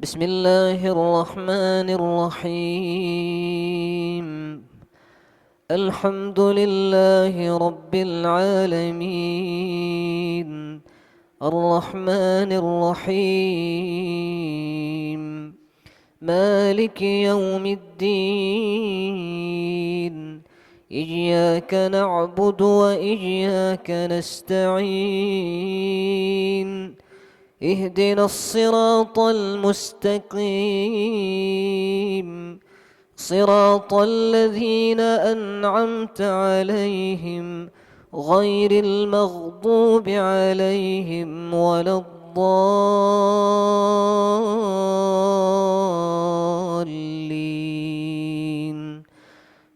بسم الله الرحمن الرحيم. الحمد لله رب العالمين، الرحمن الرحيم، مالك يوم الدين. إياك نعبد وإياك نستعين. اهدنا الصراط المستقيم، صراط الذين أنعمت عليهم غير المغضوب عليهم ولا الضالين.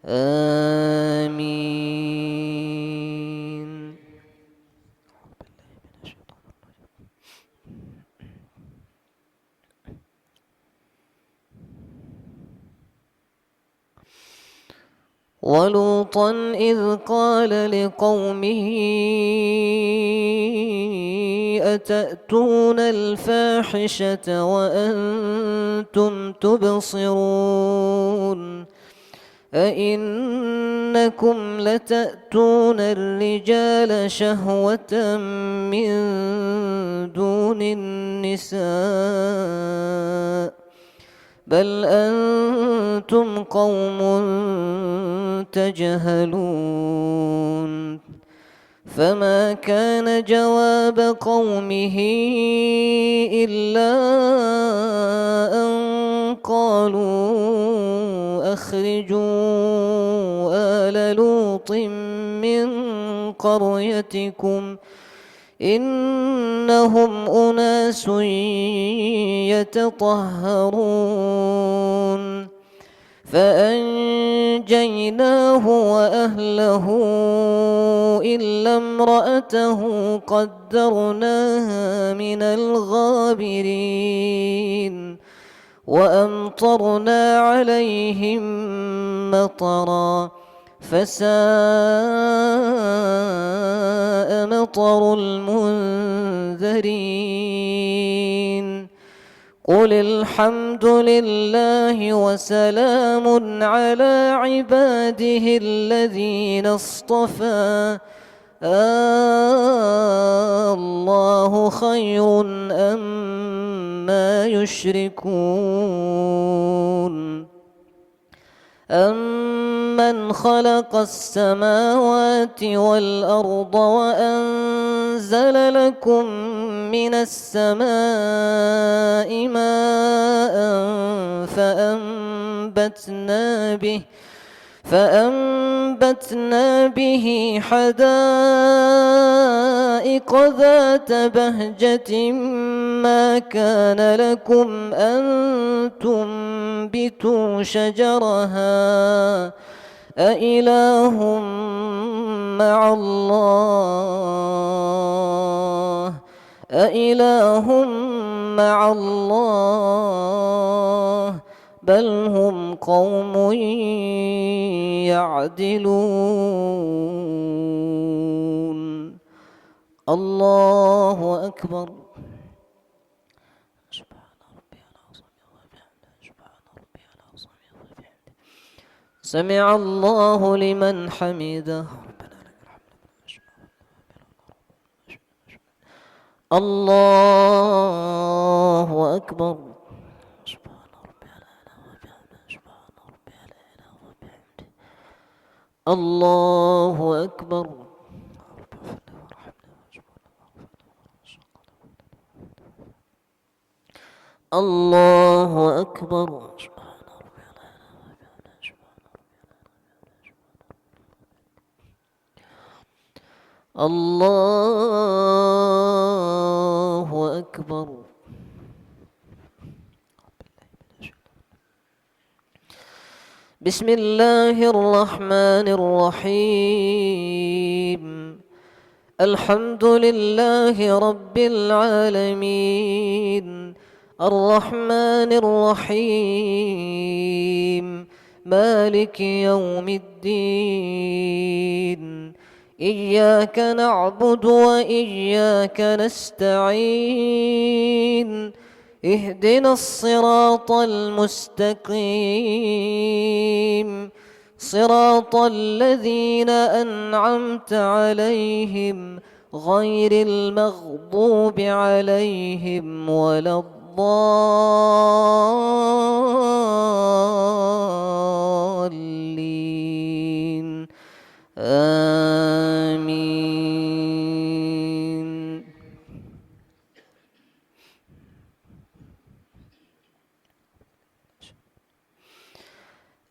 آمين. ولوطا إذ قال لقومه أتأتون الفاحشة وأنتم تبصرون أئنكم لتأتون الرجال شهوة من دون النساء بل أنتم قوم تجهلون. فما كان جواب قومه إلا أن قالوا أخرجوا آل لوط من قريتكم إنهم أناس يتطهرون. فأنجيناه وأهله إلا امرأته قدرناها من الغابرين وأمطرنا عليهم مطرا فساء مطر المنذرين. قل الحمد لله وسلام على عباده الذين اصطفى الله خير أما يشركون. أمن خلق السماوات والأرض وأنزل لكم من السماء ماء فأنبتنا به حدائق ذات بهجة ما كان لكم أن تنبتوا شجرها أإله مع الله بل هم قوم يعدلون. الله أكبر. سمع الله لمن حمده. الله أكبر. الله أكبر. الله أكبر. الله أكبر. بسم الله الرحمن الرحيم. الحمد لله رب العالمين، الرحمن الرحيم، مالك يوم الدين. إياك نعبد وإياك نستعين. اهدنا الصراط المستقيم صراط الذين أنعمت عليهم غير المغضوب عليهم ولا الضالين آمين.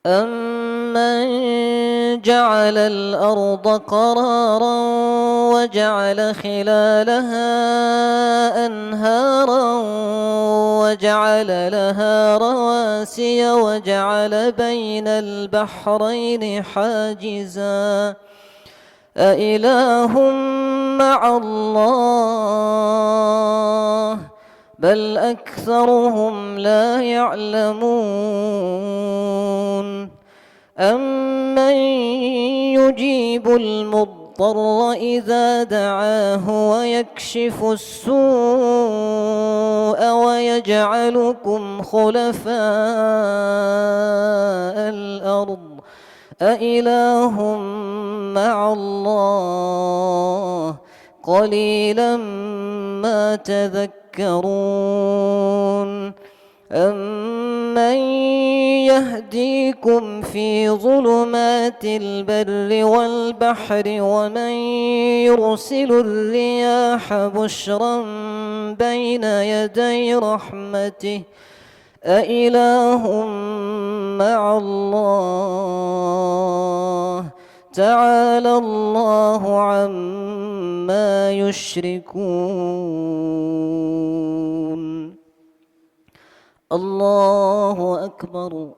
أمن جعل الأرض قرارا وجعل خلالها أنهارا وجعل لها رواسي وجعل بين البحرين حاجزا أإله مع الله بل أكثرهم لا يعلمون. أمن يجيب المضطر إذا دعاه ويكشف السوء ويجعلكم خلفاء الأرض أإله مع الله قليلا ما تذكرون. أمن يهديكم في ظلمات البر والبحر ومن يرسل الرياح بشرا بين يدي رحمته أإله مع الله تعالى الله عما يشركون. الله أكبر.